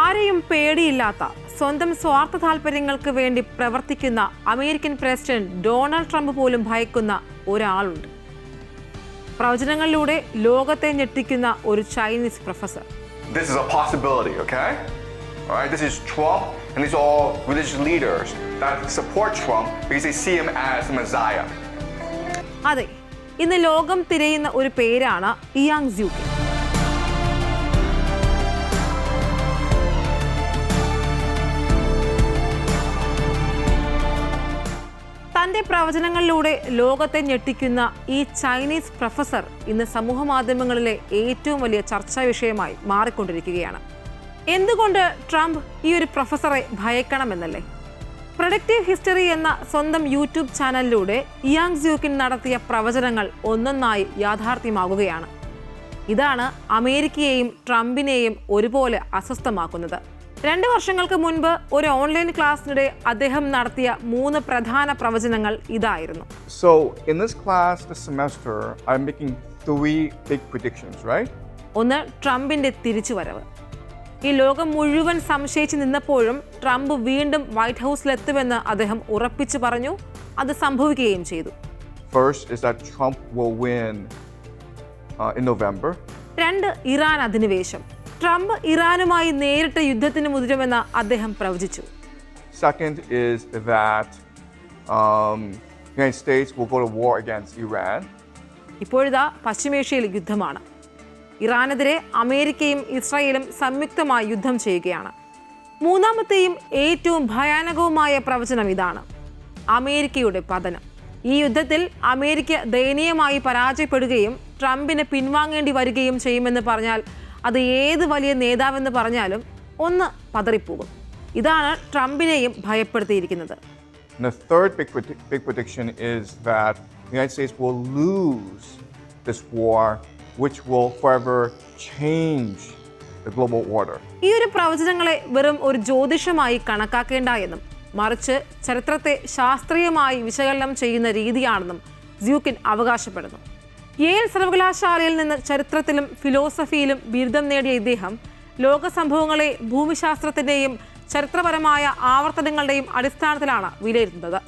ആരെയും പേടിയില്ലാത്ത സ്വന്തം സ്വാർത്ഥ താല്പര്യങ്ങൾക്ക് വേണ്ടി പ്രവർത്തിക്കുന്ന അമേരിക്കൻ പ്രസിഡന്റ് ഡൊണാൾഡ് ട്രംപ് പോലും ഭയക്കുന്ന ഒരാളുണ്ട്. പ്രവചനങ്ങളിലൂടെ ലോകത്തെ ഞെട്ടിക്കുന്ന ഒരു Chinese professor. This is a possibility, okay? All right, this is Trump and these are all religious leaders that support Trump because they see him as the Messiah. അതെ, ഇന്ന് ലോകം തിരയുന്ന ഒരു പേരാണ് ഇയാങ് സ്യൂക്കി. തന്റെ പ്രവചനങ്ങളിലൂടെ ലോകത്തെ ഞെട്ടിക്കുന്ന ഈ ചൈനീസ് പ്രൊഫസർ ഇന്ന് സമൂഹ മാധ്യമങ്ങളിലെ ഏറ്റവും വലിയ ചർച്ചാ വിഷയമായി മാറിക്കൊണ്ടിരിക്കുകയാണ്. എന്തുകൊണ്ട് ട്രംപ് ഈ ഒരു പ്രൊഫസറെ ഭയക്കണമെന്നല്ലേ? പ്രൊഡക്റ്റീവ് ഹിസ്റ്ററി എന്ന സ്വന്തം യൂട്യൂബ് ചാനലിലൂടെ ഇയാങ് സ്യൂക്കിൻ നടത്തിയ പ്രവചനങ്ങൾ ഒന്നൊന്നായി യാഥാർത്ഥ്യമാകുകയാണ്. ഇതാണ് അമേരിക്കയെയും ട്രംപിനെയും ഒരുപോലെ അസ്വസ്ഥമാക്കുന്നത്. 2 വർഷങ്ങൾക്ക് മുൻപ് ഒരു ഓൺലൈൻ ക്ലാസ്സിനിടെ അദ്ദേഹം നടത്തിയ 3 പ്രധാന പ്രവചനങ്ങൾ ഇതായിരുന്നു. So in this class this semester I'm making 3 big predictions, right? ഒന്ന്, ട്രംപിന്റെ തിരിച്ചുവരവ്. ഈ ലോകം മുഴുവൻ സംശയിച്ച് നിന്നപ്പോഴും ട്രംപ് വീണ്ടും വൈറ്റ് ഹൗസിലെത്തുമെന്ന് അദ്ദേഹം ഉറപ്പിച്ചു പറഞ്ഞു. അത് സംഭവിക്കുകയും ചെയ്തു. First is that Trump will win in November. 2, Iran അധിനിവേശം. ട്രംപ് ഇറാനുമായി നേരിട്ട് യുദ്ധത്തിന് മുതിരുമെന്ന് അദ്ദേഹം പ്രവചിച്ചു. Second is that United States will go to war against Iran. ഇപ്പോഴിതാ പശ്ചിമേഷ്യയിൽ യുദ്ധമാണ്. ഇറാനെതിരെ അമേരിക്കയും ഇസ്രായേലും സംയുക്തമായി യുദ്ധം ചെയ്യുകയാണ്. മൂന്നാമത്തെയും ഏറ്റവും ഭയാനകവുമായ പ്രവചനം ഇതാണ്: അമേരിക്കയുടെ പതനം. ഈ യുദ്ധത്തിൽ അമേരിക്ക ദയനീയമായി പരാജയപ്പെടുകയും ട്രംപിന് പിൻവാങ്ങേണ്ടി വരികയും ചെയ്യുമെന്ന് പറഞ്ഞാൽ അത് ഏത് വലിയ നേതാവെന്ന് പറഞ്ഞാലും ഒന്ന് പതറിപ്പോകും. ഇതാണ് ട്രംപിനെയും ഭയപ്പെടുത്തിയിരിക്കുന്നത്. And the third big prediction is that the United States will lose this war, which will forever change the global order. ഈ ഒരു പ്രവചനങ്ങളെ വെറും ഒരു ജ്യോതിഷമായി കണക്കാക്കേണ്ട എന്നും മറിച്ച് ചരിത്രത്തെ ശാസ്ത്രീയമായി വിശകലനം ചെയ്യുന്ന രീതിയാണെന്നും സ്യൂക്കിൻ അവകാശപ്പെടുന്നു. യേൽ സർവകലാശാലയിൽ നിന്ന് ചരിത്രത്തിലും ഫിലോസഫിയിലും ബിരുദം നേടിയ ഇദ്ദേഹം ലോക സംഭവങ്ങളെ ഭൂമിശാസ്ത്രത്തിന്റെയും ചരിത്രപരമായ ആവർത്തനങ്ങളുടെയും അടിസ്ഥാനത്തിലാണ് വിലയിരുത്തുന്നത്.